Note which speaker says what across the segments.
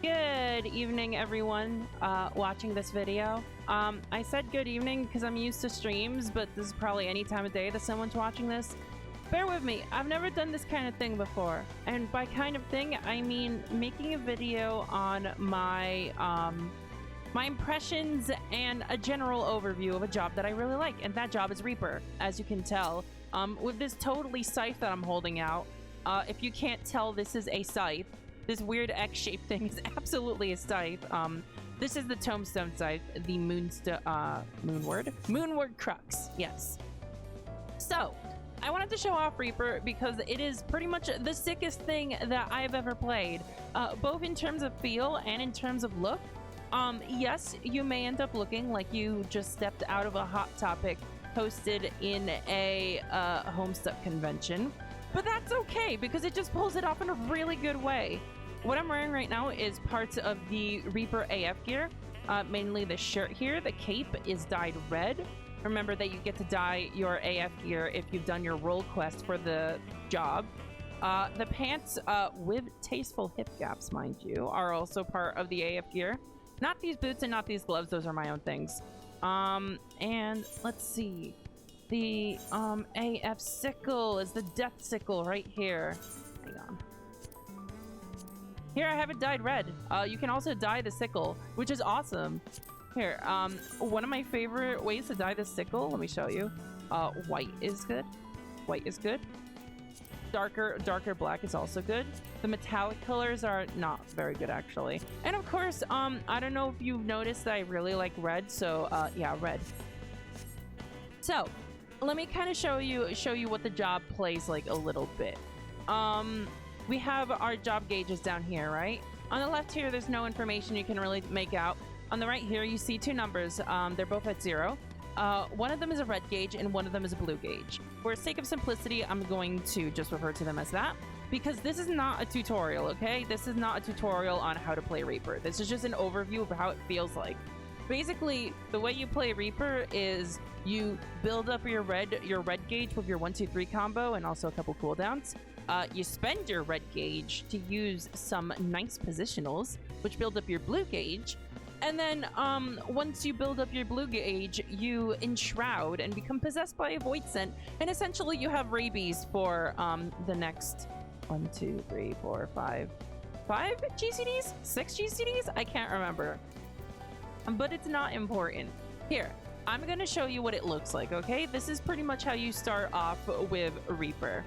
Speaker 1: Good evening, everyone watching this video. I said good evening because I'm used to streams, but this is probably any time of day that someone's watching this. Bear with me, I've never done this kind of thing before. And by kind of thing, I mean making a video on my my impressions and a general overview of a job that I really like, and that job is Reaper, as you can tell. With this totally scythe that I'm holding out, if you can't tell, this is a scythe. This weird X-shaped thing is absolutely a scythe. This is the tombstone scythe, the moonward crux, yes. So, I wanted to show off Reaper because it is pretty much the sickest thing that I've ever played, both in terms of feel and in terms of look. Yes, you may end up looking like you just stepped out of a Hot Topic hosted in a Homestuck convention, but that's okay because it just pulls it off in a really good way. What I'm wearing right now is parts of the Reaper AF gear, mainly the shirt here. The cape is dyed red. Remember that you get to dye your AF gear if you've done your role quest for the job. The pants, with tasteful hip gaps, mind you, are also part of the AF gear. Not these boots and not these gloves, those are my own things. And let's see. The AF sickle is the death sickle right here. Hang on. Here I have it dyed red. You can also dye the sickle, which is awesome. Here, one of my favorite ways to dye the sickle, let me show you. White is good. White is good. Darker black is also good. The metallic colors are not very good, actually. And of course, I don't know if you've noticed that I really like red, so yeah, red. So, let me kind of show you what the job plays like a little bit. We have our job gauges down here, right? On the left here, there's no information you can really make out. On the right here, you see two numbers. They're both at 0. One of them is a red gauge and one of them is a blue gauge. For sake of simplicity, I'm going to just refer to them as that because this is not a tutorial, okay? This is not a tutorial on how to play Reaper. This is just an overview of how it feels like. Basically, the way you play Reaper is you build up your red gauge with your 1, 2, 3 combo and also a couple cooldowns. You spend your red gauge to use some nice positionals, which build up your blue gauge. And then once you build up your blue gauge, you enshroud and become possessed by a void scent. And essentially you have rabies for the next 1, 2, 3, 4, 5 GCDs? 6 GCDs? I can't remember. But it's not important. Here, I'm gonna show you what it looks like, okay? This is pretty much how you start off with Reaper.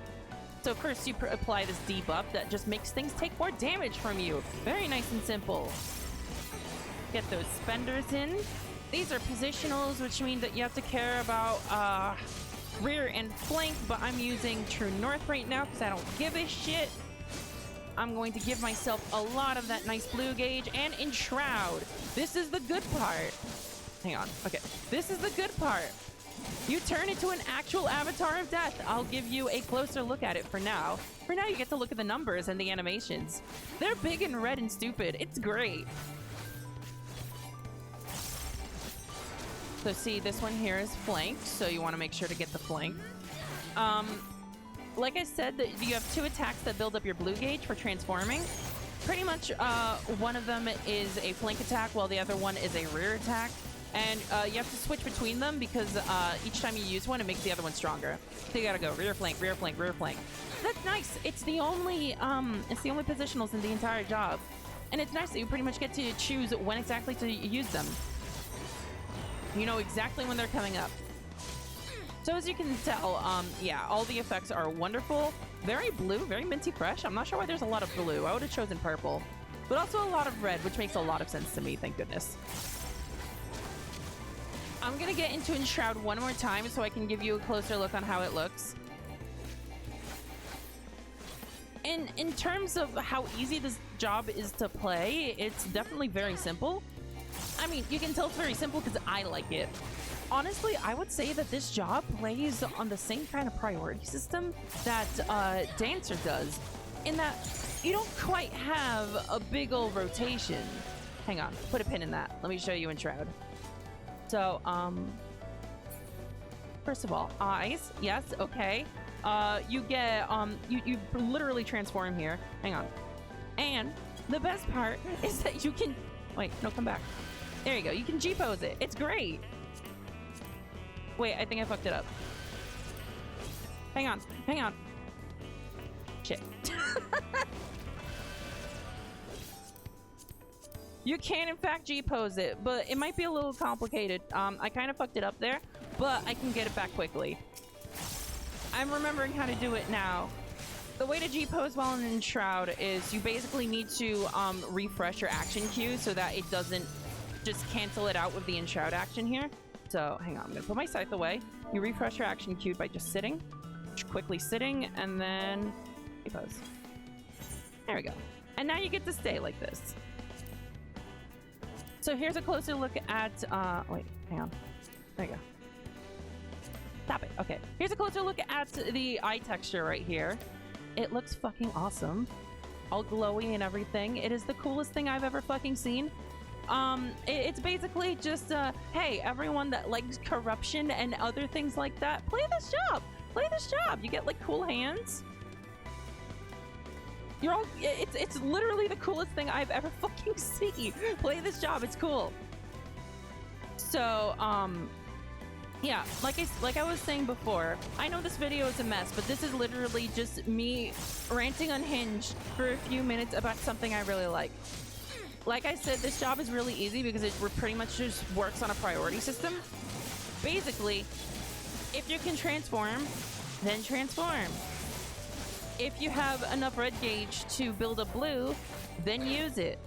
Speaker 1: So first you apply this debuff that just makes things take more damage from you. Very nice and simple. Get those spenders in. These are positionals, which mean that you have to care about rear and flank, but I'm using True North right now because I don't give a shit. I'm going to give myself a lot of that nice blue gauge and enshroud. This is the good part. Hang on. Okay. This is the good part. You turn into an actual avatar of death. I'll give you a closer look at it for now. For now, you get to look at the numbers and the animations. They're big and red and stupid. It's great. So see, this one here is flanked, so you want to make sure to get the flank. Like I said, you have 2 attacks that build up your blue gauge for transforming. Pretty much one of them is a flank attack while the other one is a rear attack. And you have to switch between them because each time you use one, it makes the other one stronger. So you gotta go rear flank, rear flank, rear flank. That's nice. It's the only positionals in the entire job. And it's nice that you pretty much get to choose when exactly to use them. You know exactly when they're coming up. So as you can tell, yeah, all the effects are wonderful. Very blue, very minty fresh. I'm not sure why there's a lot of blue. I would have chosen purple. But also a lot of red, which makes a lot of sense to me, thank goodness. I'm gonna get into Enshroud one more time so I can give you a closer look on how it looks. And in terms of how easy this job is to play, it's definitely very simple. I mean, you can tell it's very simple because I like it. Honestly, I would say that this job plays on the same kind of priority system that Dancer does, in that you don't quite have a big old rotation. Hang on, put a pin in that. Let me show you Enshroud. So, first of all, eyes. Yes, okay. You get, you literally transform here. Hang on. And The best part is that you can... Wait, no, come back. There you go. You can G-pose it. It's great. Wait, I think I fucked it up. Hang on. Hang on. Shit. You can, in fact, G-pose it, but it might be a little complicated. I kind of fucked it up there, but I can get it back quickly. I'm remembering how to do it now. The way to G-pose while in Shroud is you basically need to refresh your action queue so that it doesn't just cancel it out with the Enshroud action here. So, hang on. I'm going to put my scythe away. You refresh your action queue by just sitting. Just quickly sitting, and then G-pose. There we go. And now you get to stay like this. So here's a closer look at, wait, hang on. There you go. Stop it. Okay. Here's a closer look at the eye texture right here. It looks fucking awesome. All glowy and everything. It is the coolest thing I've ever fucking seen. It's basically just, hey, everyone that likes corruption and other things like that, play this job. Play this job. You get, like, cool hands. You're all, it's literally the coolest thing I've ever fucking seen. Play this job, it's cool. So, yeah, like I was saying before, I know this video is a mess, but this is literally just me ranting unhinged for a few minutes about something I really like. Like I said, this job is really easy because it pretty much just works on a priority system. Basically, if you can transform, then transform. If you have enough red gauge to build a blue, then use it.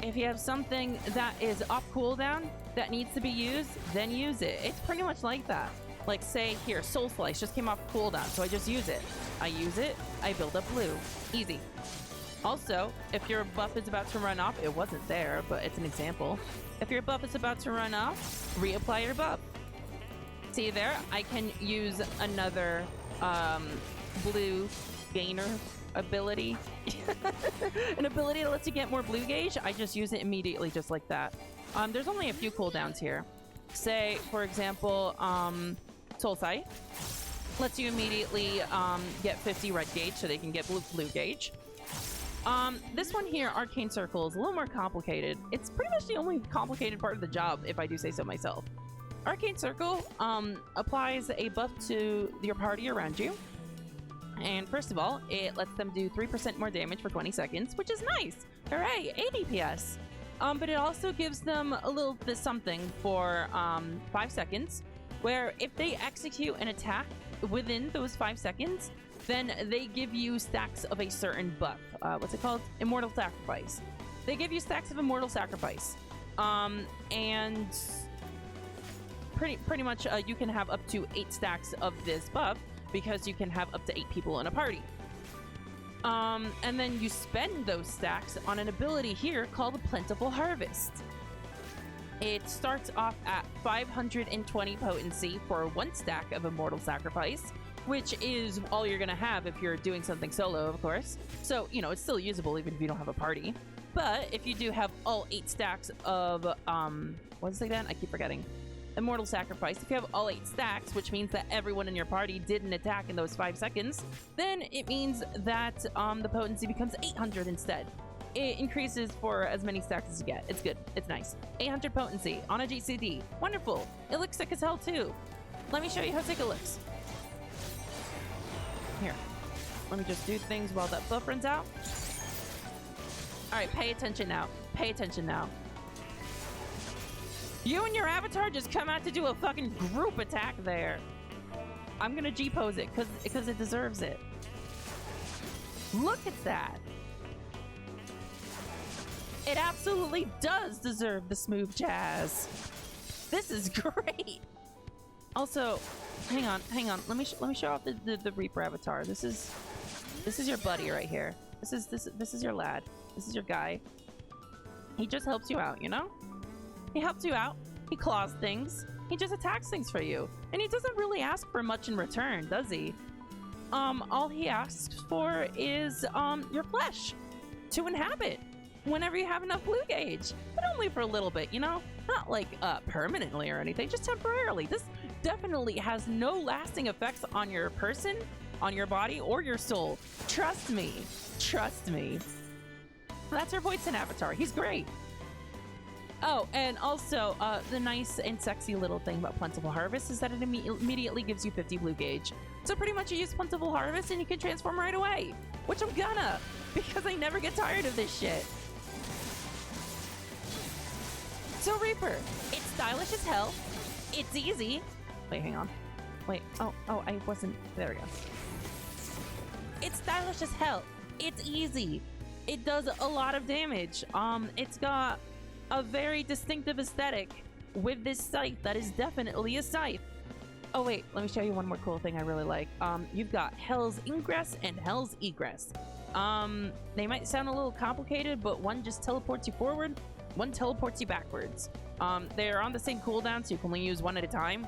Speaker 1: If you have something that is off cooldown that needs to be used, then use it. It's pretty much like that. Like, say here, Soul Slice just came off cooldown, so I just use it. I use it, I build up blue. Easy. Also, if your buff is about to run off, it wasn't there, but it's an example. If your buff is about to run off, reapply your buff. See there? I can use another blue gainer ability. An ability that lets you get more blue gauge. I just use it immediately just like that. There's only a few cooldowns here. Say, for example, Soul Sight lets you immediately get 50 red gauge so they can get blue gauge. This one here, Arcane Circle, is a little more complicated. It's pretty much the only complicated part of the job, if I do say so myself. Arcane Circle applies a buff to your party around you. And first of all, it lets them do 3% more damage for 20 seconds, which is nice. Hooray, 8 DPS. But it also gives them a little bit something for 5 seconds, where if they execute an attack within those 5 seconds, then they give you stacks of a certain buff. What's it called? Immortal Sacrifice. They give you stacks of Immortal Sacrifice. And pretty much you can have up to 8 stacks of this buff, because you can have up to 8 people in a party. And then you spend those stacks on an ability here called Plentiful Harvest. It starts off at 520 potency for 1 stack of Immortal Sacrifice, which is all you're gonna have if you're doing something solo, of course. So, you know, it's still usable even if you don't have a party. But if you do have all 8 stacks of, what's it again? I keep forgetting. Immortal Sacrifice. If you have all 8 stacks, which means that everyone in your party did an attack in those 5 seconds, then it means that the potency becomes 800 instead. It increases for as many stacks as you get. It's good. It's nice. 800 potency on a GCD. Wonderful. It looks sick as hell too. Let me show you how sick it looks. Here. Let me just do things while that buff runs out. Alright, pay attention now. Pay attention now. You and your avatar just come out to do a fucking group attack there. I'm gonna G-pose it, because it deserves it. Look at that. It absolutely does deserve the smooth jazz. This is great. Also, hang on. Let me show off the Reaper avatar. This is your buddy right here. This is your lad. This is your guy. He just helps you out, you know? He helps you out. He claws things. He just attacks things for you. And he doesn't really ask for much in return, does he? All he asks for is your flesh to inhabit whenever you have enough blue gauge. But only for a little bit, you know? Not like permanently or anything, just temporarily. This definitely has no lasting effects on your person, on your body, or your soul. Trust me. Trust me. That's her Voidson avatar. He's great. Oh, and also, the nice and sexy little thing about Plentiful Harvest is that it immediately gives you 50 blue gauge. So pretty much you use Plentiful Harvest and you can transform right away. Which I'm gonna, because I never get tired of this shit. So Reaper, it's stylish as hell. It's easy. Wait, hang on. Wait, oh, I wasn't, there we go. It's stylish as hell. It's easy. It does a lot of damage. It's got a very distinctive aesthetic with this scythe that is definitely a scythe. Oh wait, let me show you one more cool thing I really like. You've got Hell's Ingress and Hell's Egress. They might sound a little complicated, but one just teleports you forward, one teleports you backwards. They're on the same cooldown, so you can only use one at a time.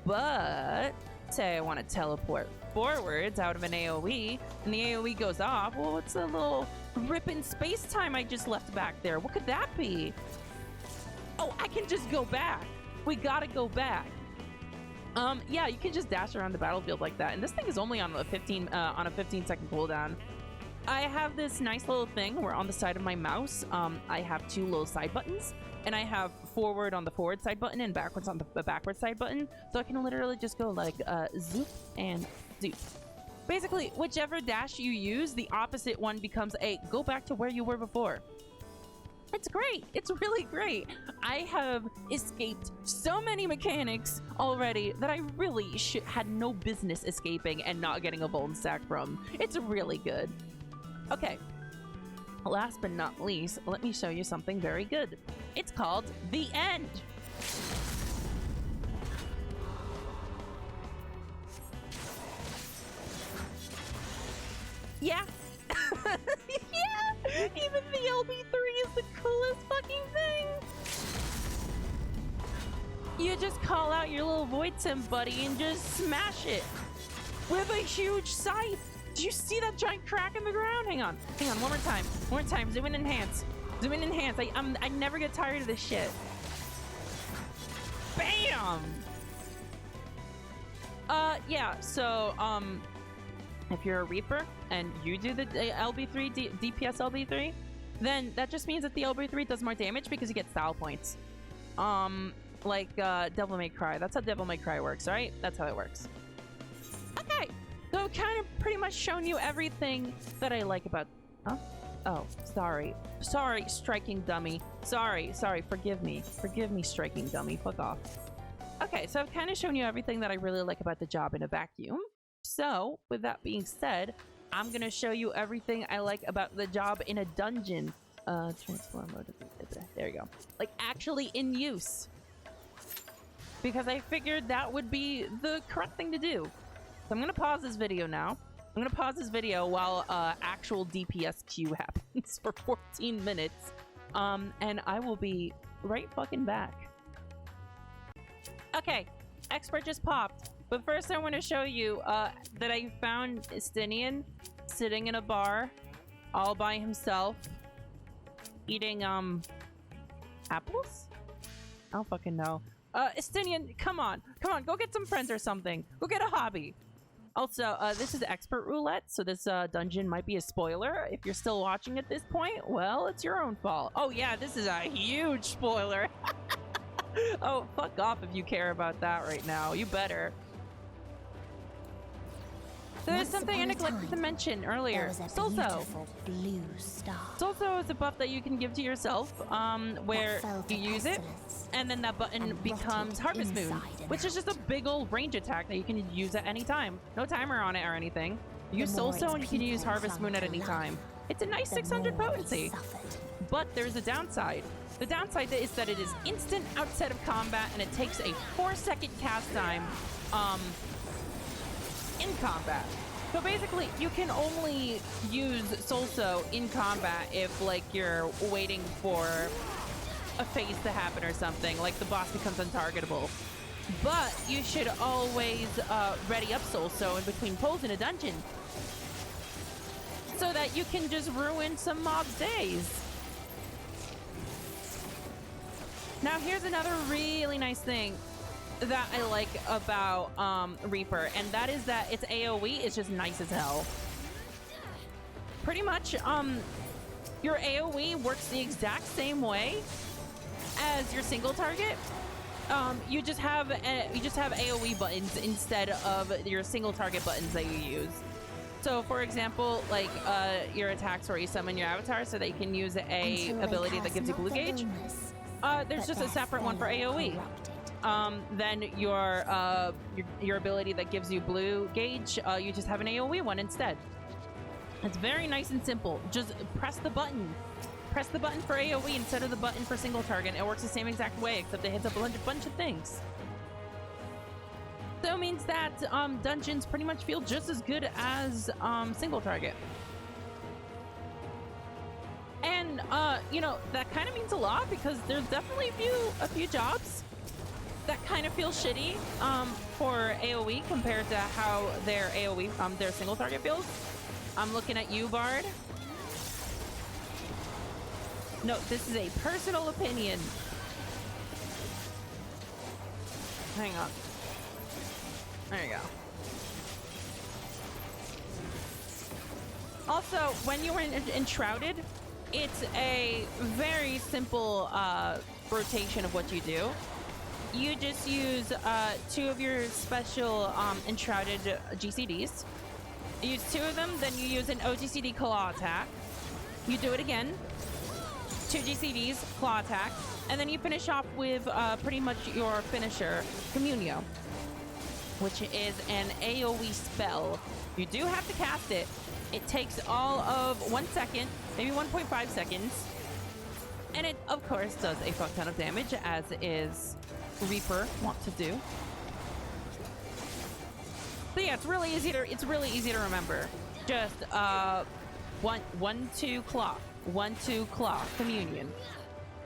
Speaker 1: But say I want to teleport forwards out of an AoE, and the AoE goes off. Well, what's a little rip in space time I just left back there? What could that be? Oh, I can just go back. We gotta go back. Yeah, you can just dash around the battlefield like that, and this thing is only on a 15-second cooldown. I have this nice little thing where on the side of my mouse, I have two little side buttons, and I have forward on the forward side button and backwards on the backward side button, so I can literally just go like zoop and zoop. Basically, whichever dash you use, the opposite one becomes a go back to where you were before. It's great. It's really great. I have escaped so many mechanics already that I really had no business escaping and not getting a Vuln stack from. It's really good. Okay. Last but not least, let me show you something very good. It's called The End. Yeah. Yeah. Even the LB3 is the coolest fucking thing. You just call out your little Voidson buddy and just smash it with a huge scythe. Do you see that giant crack in the ground? Hang on, one more time. One more time. Zoom in, enhance. Zoom in, enhance. I never get tired of this shit. Bam! Yeah, so, if you're a Reaper and you do the LB3, DPS LB3, then that just means that the LB3 does more damage because you get style points. Like, Devil May Cry. That's how Devil May Cry works, right? That's how it works. Okay! So I've kind of pretty much shown you everything that I like about... Huh? Oh, sorry. Sorry, striking dummy. Sorry, forgive me. Forgive me, striking dummy. Fuck off. Okay, so I've kind of shown you everything that I really like about the job in a vacuum. So, with that being said, I'm gonna show you everything I like about the job in a dungeon. Transform mode. There you go. Like, actually in use. Because I figured that would be the correct thing to do. So I'm gonna pause this video now. I'm gonna pause this video while actual DPS queue happens for 14 minutes. And I will be right fucking back. Okay, expert just popped. But first I want to show you that I found Estinian sitting in a bar all by himself eating apples? I don't fucking know. Estinian, come on, go get some friends or something. Go get a hobby. Also, this is expert roulette, so this dungeon might be a spoiler. If you're still watching at this point, well, it's your own fault. Oh yeah, this is a huge spoiler. Oh, fuck off if you care about that right now. You better. There's something I neglected to mention earlier. Solso. Solso is a buff that you can give to yourself, where you use it, and then that button becomes Harvest Moon, which is just a big old range attack that you can use at any time. No timer on it or anything. Use Solso and you can use Harvest Moon at any time. It's a nice 600 potency. But there's a downside. The downside is that it is instant outset of combat, and it takes a 4-second cast time, in combat. So basically, you can only use Solso in combat if, like, you're waiting for a phase to happen or something, like the boss becomes untargetable. But you should always ready up Solso in between pulls in a dungeon, so that you can just ruin some mobs' days. Now, here's another really nice thing that I like about Reaper, and that is that its AoE is just nice as hell. Pretty much, Your AoE works the exact same way as your single target. You just have AoE buttons instead of your single target buttons that you use. So, for example, like your attacks where you summon your avatar so that you can use a ability that gives you blue gauge. There's just a separate one for AoE. Then your ability that gives you blue gauge, you just have an AoE one instead. It's very nice and simple. Just press the button. Press the button for AoE instead of the button for single target. It works the same exact way, except it hits a bunch of things. So it means that dungeons pretty much feel just as good as single target. And you know, that kind of means a lot because there's definitely a few jobs that kind of feel shitty for AoE compared to how their AoE their single target feels. I'm looking at you, Bard. No, this is a personal opinion. Hang on. There you go. Also, when you were enshrouded, it's a very simple rotation of what you do. You just use 2 of your special enshrouded GCDs. You use 2 of them, then you use an OGCD claw attack. You do it again. 2 GCDs, claw attack, and then you finish off with pretty much your finisher, Communio, which is an AoE spell. You do have to cast it. It takes all of 1 second, maybe 1.5 seconds, and it, of course, does a fuck ton of damage, as is Reaper want to do. But yeah, it's really easy to remember. Just 1-2 claw. 1-2 claw, communion,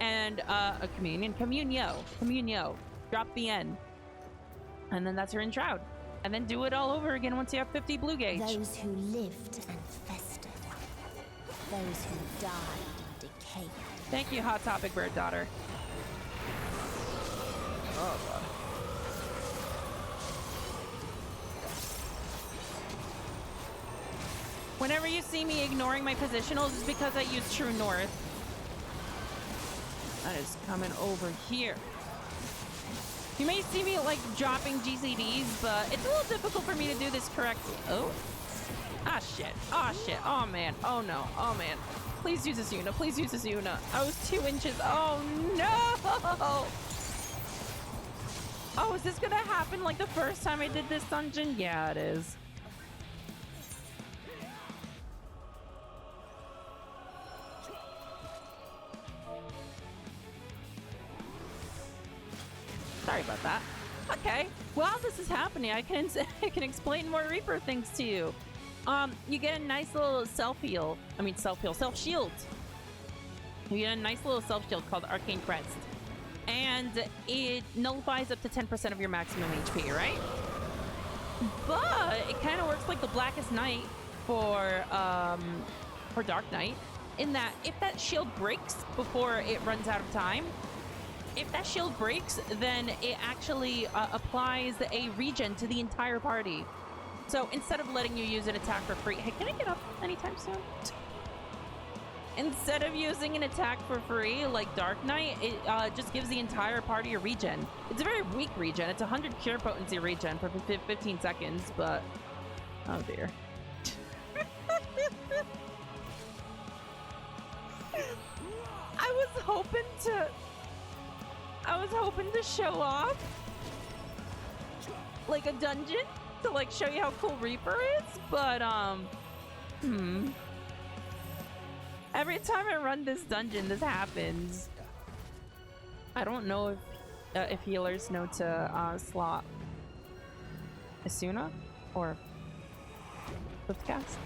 Speaker 1: and a communio. Drop the N, and then that's your enshroud, and then do it all over again once you have 50 blue gauge.
Speaker 2: Those who lived and festered, those who died and decayed.
Speaker 1: Thank you, Hot Topic Bird Daughter. Oh God. Whenever you see me ignoring my positionals, it's because I use True North. That is coming over here. You may see me like dropping GCDs, but it's a little difficult for me to do this correctly. Oh. Ah, shit. Ah, shit. Oh, man. Oh, no. Oh, man. Please use this Una. Please use this Una. I was 2 inches. Oh, no. Oh, is this gonna happen like the first time I did this dungeon? Yeah, it is. Sorry about that. Okay, while this is happening, I can explain more Reaper things to you. You get a nice little self-shield. You get a nice little self-shield called Arcane Crest. And it nullifies up to 10% of your maximum HP, right? But it kind of works like the Blackest Night for Dark Knight, in that if that shield breaks before it runs out of time, if that shield breaks, then it actually applies a regen to the entire party. So instead of letting you use an attack for free... Hey, can I get up anytime soon? Instead of using an attack for free, like Dark Knight, it just gives the entire party a regen. It's a very weak regen. It's 100 cure potency regen for 15 seconds, but... Oh, dear. I was hoping to show off like a dungeon to like show you how cool Reaper is, but every time I run this dungeon, this happens. I don't know if healers know to slot Asuna or Swiftcast.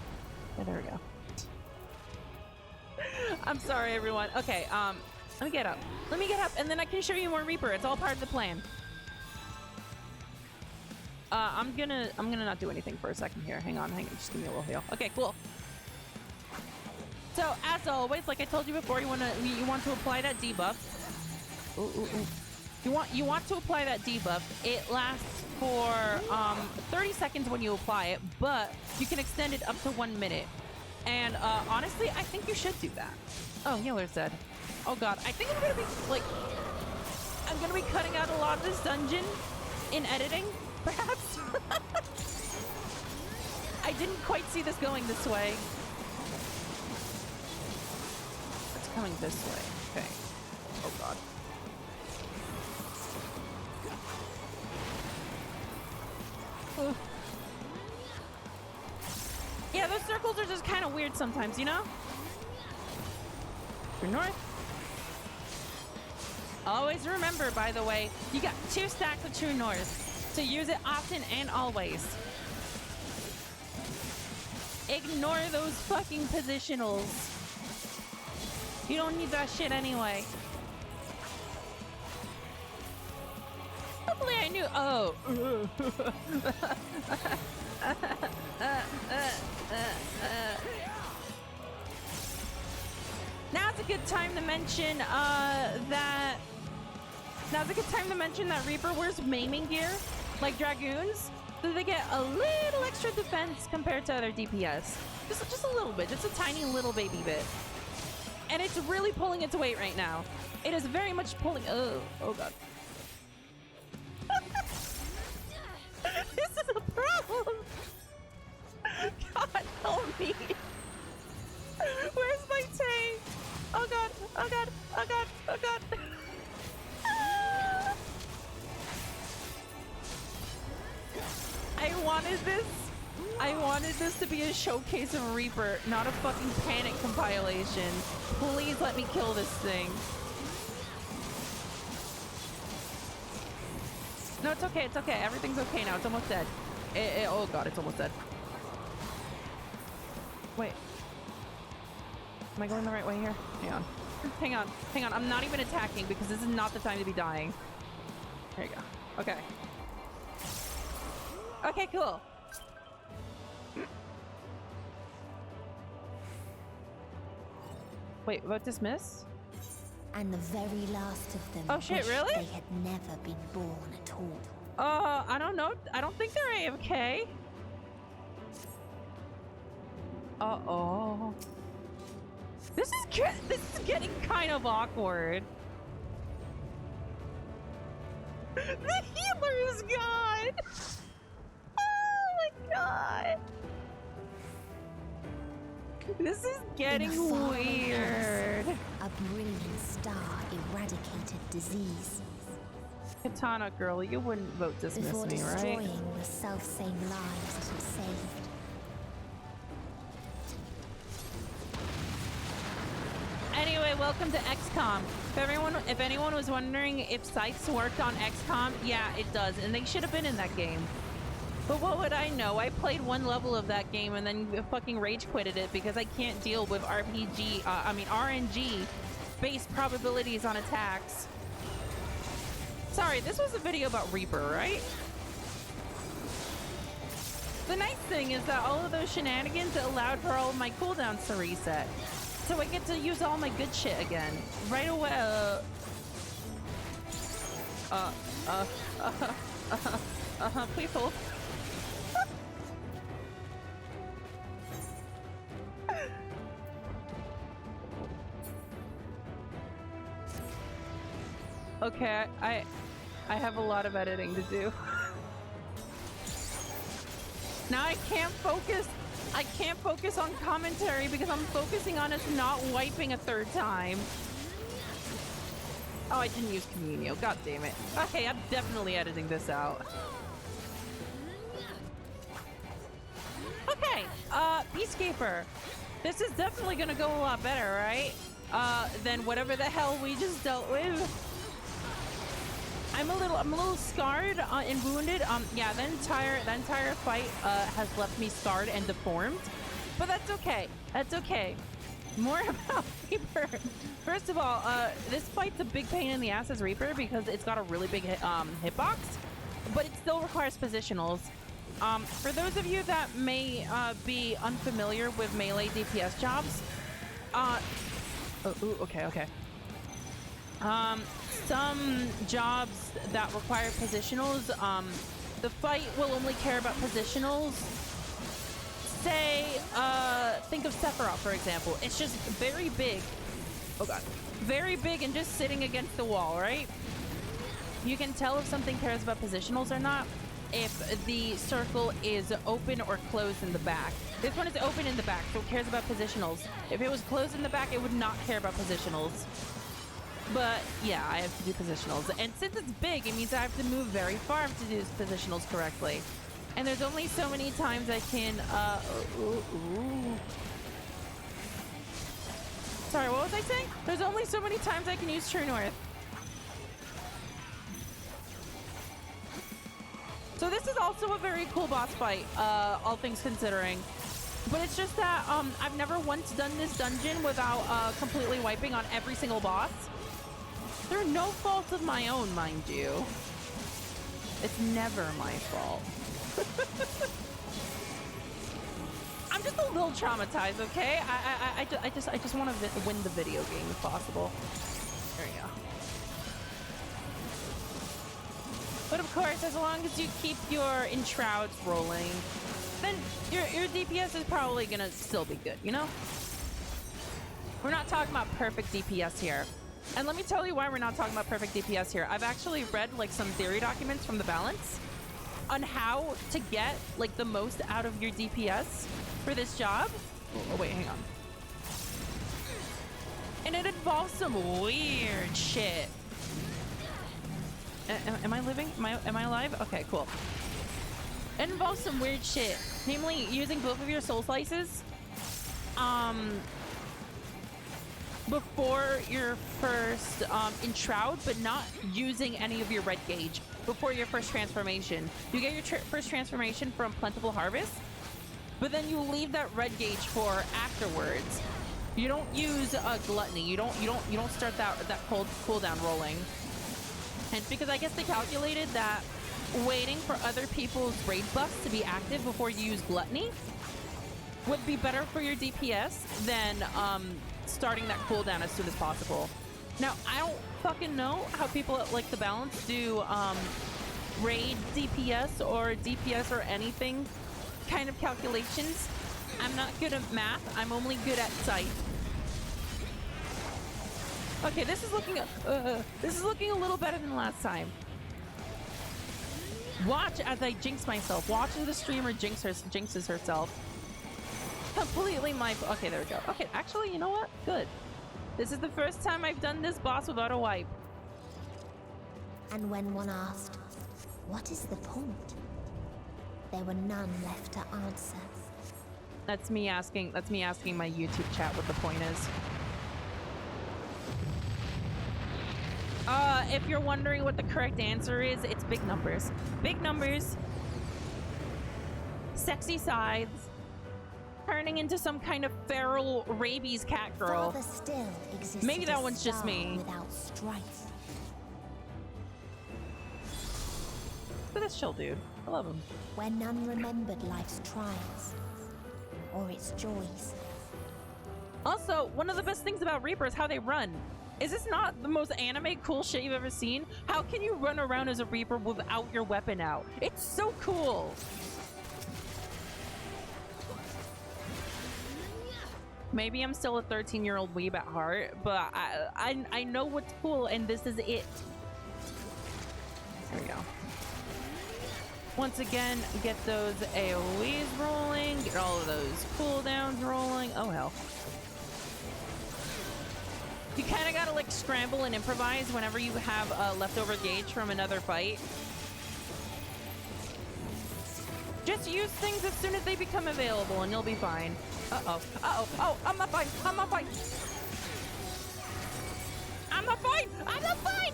Speaker 1: Yeah, there we go. I'm sorry, everyone. Okay, let me get up. Let me get up, and then I can show you more Reaper. It's all part of the plan. I'm gonna not do anything for a second here. Hang on. Just give me a little heal. Okay, cool. So as always, like I told you before, you want to apply that debuff. You want to apply that debuff. It lasts for 30 seconds when you apply it, but you can extend it up to 1 minute. And honestly, I think you should do that. Oh, healer's dead. Oh god, I think I'm gonna be like, I'm gonna be cutting out a lot of this dungeon in editing, perhaps. I didn't quite see this going this way. It's coming this way. Okay. Oh god. Ugh. Yeah, those circles are just kind of weird sometimes, you know? True north. Always remember, by the way, you got 2 stacks of true north, so use it often and always. Ignore those fucking positionals. You don't need that shit anyway. Hopefully I knew. Oh. Now's a good time to mention that. Now's a good time to mention that Reaper wears maiming gear, like Dragoons, so they get a little extra defense compared to other DPS. Just a little bit, just a tiny little baby bit. And it's really pulling its weight right now. It is very much pulling. Oh god. This is a problem. God help me. Where's my tank? Oh god, oh god, oh god, oh god. I wanted this to be a showcase of Reaper, not a fucking panic compilation. Please let me kill this thing. No, it's okay, it's okay. Everything's okay now. It's almost dead. Oh god, it's almost dead. Wait. Am I going the right way here? Hang on. Hang on. Hang on. I'm not even attacking because this is not the time to be dying. There you go. Okay. Okay, cool. Wait, what, dismiss?
Speaker 2: And the very last of them.
Speaker 1: Oh shit, really?
Speaker 2: They had never been born at all.
Speaker 1: I don't know. I don't think they're AFK. Uh-oh. This is getting kind of awkward. The healer is gone! Oh my god! This is getting weird.
Speaker 2: A brilliant star eradicated disease.
Speaker 1: Katana girl, you wouldn't vote dismiss
Speaker 2: before
Speaker 1: me, right?
Speaker 2: destroying the self-same lives it had saved.
Speaker 1: Anyway, welcome to XCOM. If anyone was wondering if scythes worked on XCOM, yeah, it does, and they should have been in that game. But what would I know? I played 1 level of that game and then fucking rage quitted it because I can't deal with RNG-based probabilities on attacks. Sorry, this was a video about Reaper, right? The nice thing is that all of those shenanigans allowed for all of my cooldowns to reset. So I get to use all my good shit again. Right away. Please hold. Okay, I have a lot of editing to do. Now I can't focus on commentary because I'm focusing on us not wiping a 3rd time. Oh, I didn't use Communio. God damn it. Okay, I'm definitely editing this out. Okay, Peacekeeper. This is definitely gonna go a lot better, right? Than whatever the hell we just dealt with. I'm a little scarred and wounded. Yeah, the entire fight has left me scarred and deformed, but that's okay. That's okay. More about Reaper. First of all, this fight's a big pain in the ass as Reaper because it's got a really big hitbox, but it still requires positionals. For those of you that may be unfamiliar with melee DPS jobs, okay. Some jobs that require positionals, the fight will only care about positionals say, think of Sephiroth, for example. It's just very big. Oh god. Very big and just sitting against the wall, right? You can tell if something cares about positionals or not if the circle is open or closed in the back. This one is open in the back, so it cares about positionals. If it was closed in the back, it would not care about positionals. But yeah, I have to do positionals. And since it's big, it means I have to move very far to do positionals correctly. And there's only so many times I can, Sorry, what was I saying? There's only so many times I can use True North. So this is also a very cool boss fight, all things considering. But it's just that I've never once done this dungeon without completely wiping on every single boss. They're no fault of my own, mind you. It's never my fault. I'm just a little traumatized, okay? I just want to win the video game if possible. There you go. But of course, as long as you keep your enshrouds rolling, then your DPS is probably gonna still be good, you know? We're not talking about perfect DPS here. And let me tell you why we're not talking about perfect DPS here. I've actually read like some theory documents from the balance on how to get like the most out of your DPS for this job. Oh wait, hang on. And it involves some weird shit. Am I living? Am I alive? Okay, cool. It involves some weird shit. Namely, using both of your soul slices before your first enshroud, but not using any of your red gauge before your first transformation. You get your first transformation from Plentiful Harvest, but then you leave that red gauge for afterwards. You don't use Gluttony. You don't start that cooldown rolling. And because I guess they calculated that waiting for other people's raid buffs to be active before you use Gluttony would be better for your DPS than starting that cooldown as soon as possible. Now, I don't fucking know how people at like the balance do raid DPS or DPS or anything kind of calculations. I'm not good at math. I'm only good at sight. Okay, this is looking a little better than last time. Watch as I jinx myself. Watch as the streamer jinxes herself. Completely my... Okay, there we go. Okay, actually, you know what? Good. This is the first time I've done this boss without a wipe.
Speaker 2: And when one asked, what is the point? There were none left to answer.
Speaker 1: That's me asking my YouTube chat what the point is. If you're wondering what the correct answer is, it's big numbers. Big numbers. Sexy scythes. Turning into some kind of feral rabies cat girl.
Speaker 2: Still
Speaker 1: maybe that one's just me.
Speaker 2: Without strife.
Speaker 1: But that's chill, dude. I love him.
Speaker 2: Where none remembered life's trials or its joys.
Speaker 1: Also, one of the best things about Reaper is how they run. Is this not the most anime cool shit you've ever seen? How can you run around as a Reaper without your weapon out? It's so cool. Maybe I'm still a 13-year-old weeb at heart, but I know what's cool, and this is it. There we go. Once again, get those AoEs rolling, get all of those cooldowns rolling. Oh, hell. You kind of gotta like scramble and improvise whenever you have a leftover gauge from another fight. Just use things as soon as they become available and you'll be fine. Uh-oh. Uh-oh. Oh, I'm not fine. I'm not fine. I'm not fine. I'm not fine.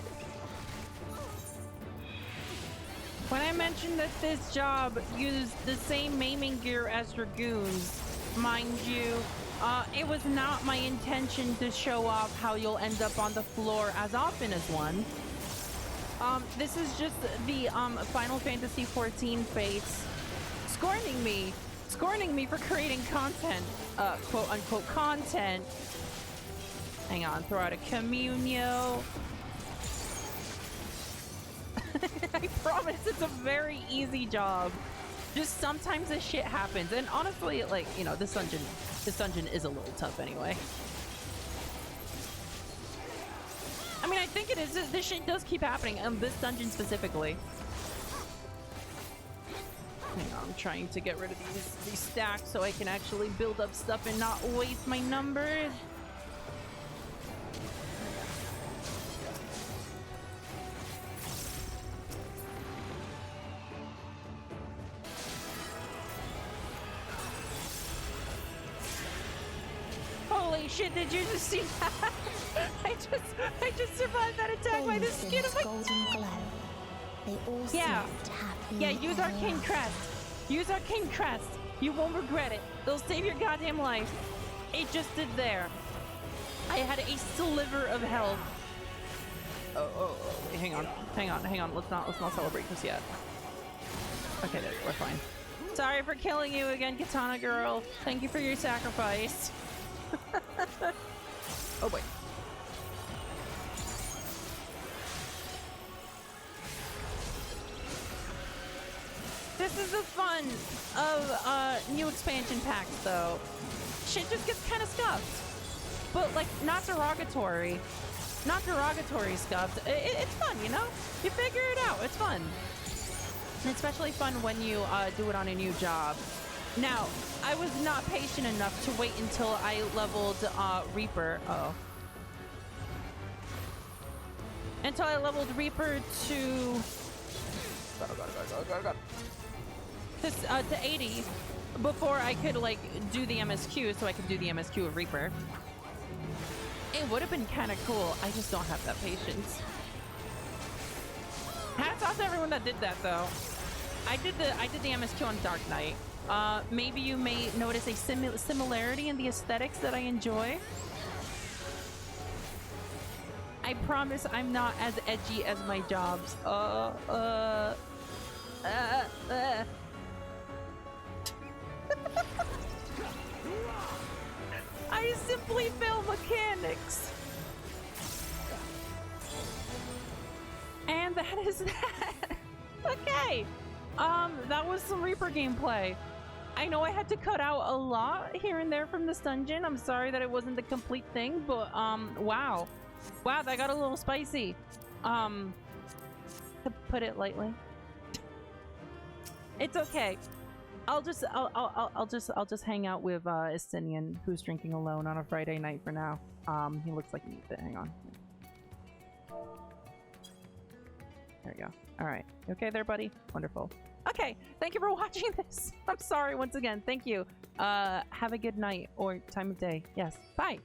Speaker 1: When I mentioned that this job used the same maiming gear as Dragoons, mind you, it was not my intention to show off how you'll end up on the floor as often as one. This is just the Final Fantasy XIV fates scorning me for creating content, quote unquote content. Hang on, throw out a communio. I promise it's a very easy job. Just sometimes this shit happens. And honestly, like, you know, this dungeon is a little tough anyway. I mean, I think it is. This shit does keep happening, and this dungeon specifically. Hang on, I'm trying to get rid of these stacks so I can actually build up stuff and not waste my numbers. Holy shit, did you just see that? I just survived that attack by the skin of my
Speaker 2: golden glow. They all
Speaker 1: yeah.
Speaker 2: seemed happy.
Speaker 1: Yeah, use Arcane Crest. Use Arcane Crest. You won't regret it. They'll save your goddamn life. It just did there. I had a sliver of health. Oh, wait, hang on. Let's not celebrate this yet. Okay, there, we're fine. Sorry for killing you again, Katana Girl. Thank you for your sacrifice. Oh boy. This is the fun of new expansion packs, though. Shit just gets kind of scuffed, but like not derogatory scuffed. It's fun, you know. You figure it out. It's fun. And especially fun when you do it on a new job. Now, I was not patient enough to wait until I leveled Reaper. Uh-oh. Until I leveled Reaper to... to 80 before I could, like, do the MSQ, so I could do the MSQ of Reaper. It would have been kind of cool. I just don't have that patience. Hats off to everyone that did that, though. I did the MSQ on Dark Knight. Maybe you may notice a similarity in the aesthetics that I enjoy. I promise I'm not as edgy as my jobs. I simply fail mechanics. And that is that. Okay. That was some Reaper gameplay. I know I had to cut out a lot here and there from this dungeon. I'm sorry that it wasn't the complete thing, but wow. Wow, that got a little spicy. To put it lightly. It's okay. I'll just hang out with Estinian, who's drinking alone on a Friday night for now. He looks like he needs it. Hang on. There we go. All right. You okay there, buddy? Wonderful. Okay. Thank you for watching this. I'm sorry once again. Thank you. Have a good night or time of day. Yes. Bye.